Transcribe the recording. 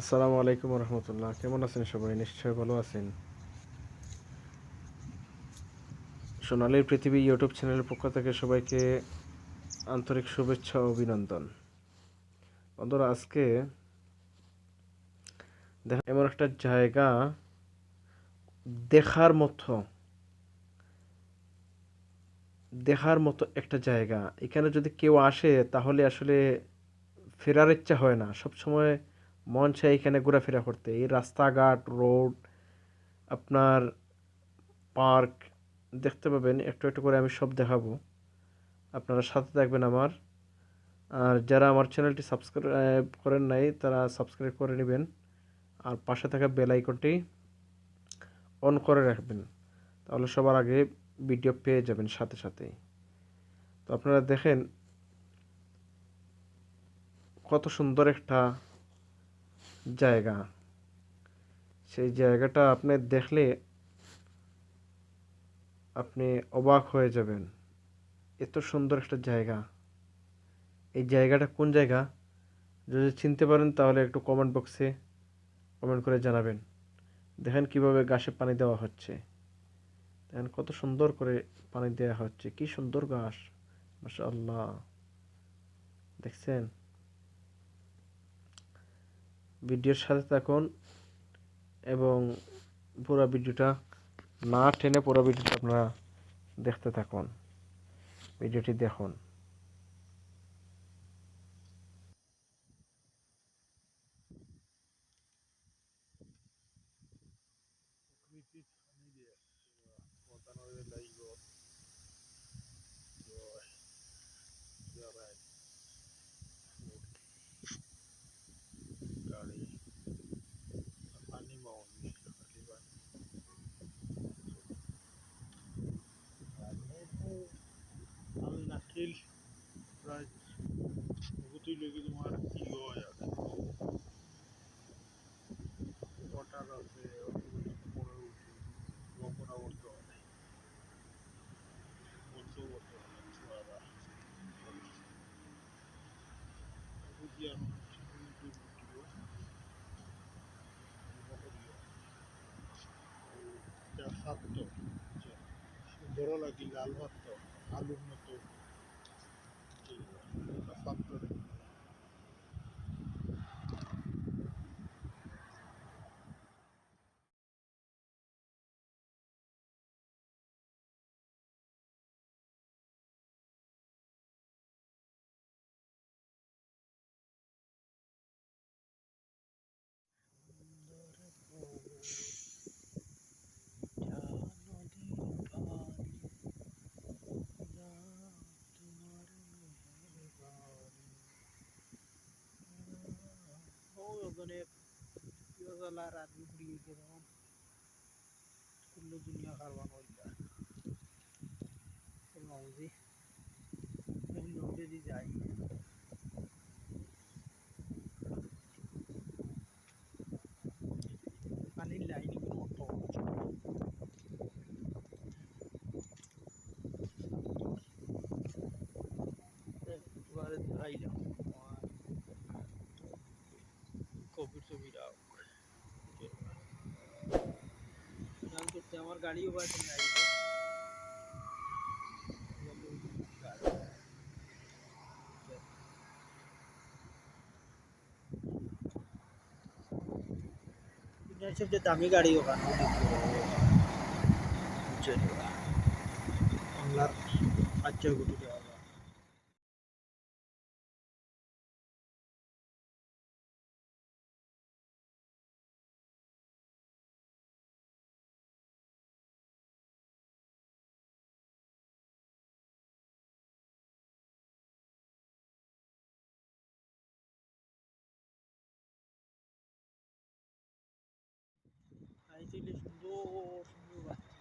আসসালামু আলাইকুম রহমতুল্লাহ। কেমন আছেন সবাই? নিশ্চয়ই ভালো আছেন। সোনালীর পৃথিবী ইউটিউব চ্যানেলের পক্ষ থেকে সবাইকে আন্তরিক শুভেচ্ছা ও অভিনন্দন। বন্ধুরা, আজকে এমন একটা জায়গা দেখার মতো দেখার মতো একটা জায়গা। এখানে যদি কেউ আসে তাহলে আসলে ফেরার ইচ্ছা হয় না। সবসময় মন চায় এখানে ঘোরাফেরা করতে। এই রাস্তাঘাট, রোড, আপনার পার্ক দেখতে পাবেন। একটু একটু করে আমি সব দেখাবো, আপনারা সাথে থাকবেন আমার। আর যারা আমার চ্যানেলটি সাবস্ক্রাইব করেন নাই তারা সাবস্ক্রাইব করে নেবেন, আর পাশে থাকা বেল আইকনটি অন করে রাখবেন, তাহলে সবার আগে ভিডিও পেয়ে যাবেন সাথে সাথেই। তো আপনারা দেখেন কত সুন্দর একটা জায়গা। সেই জায়গাটা আপনি দেখলে আপনি অবাক হয়ে যাবেন। এত সুন্দর একটা জায়গা। এই জায়গাটা কোন জায়গা যদি চিনতে পারেন তাহলে একটু কমেন্ট বক্সে কমেন্ট করে জানাবেন। দেখেন কিভাবে গাছে পানি দেওয়া হচ্ছে। দেখেন কত সুন্দর করে পানি দেওয়া হচ্ছে, কি সুন্দর ঘাস, মাশাআল্লাহ। দেখছেন? ভিডিওর সাথে থাকুন এবং পুরো ভিডিওটা না টেনে পুরো ভিডিওটা আপনারা দেখতে থাকুন। ভিডিওটি দেখুন। নারকেল প্রায় কতই লেগে তোমার কি হয় আর ওটার আছে পরে উঠে গঙ্গনা করতে হয় বলতে করতে হয় ছোড়ারা বুঝি আর খাদ্য সুন্দর লাগি লাল ভাত আলুর মতো খাদ্য ওখানে রাত ঘুরিয়ে গেলাম কুল্লু দুনিয়া কারবান হইতা মাউজি নদী যাই পানির লাইন মতো এবারে আইলাম কবির ছবিটা করতে আমার গাড়িও বাড়ি আসবে সবচেয়ে দামি গাড়ি ওখানে বাংলার 5-6 কোটি টাকা আইছিলে সুন্দর সুন্দর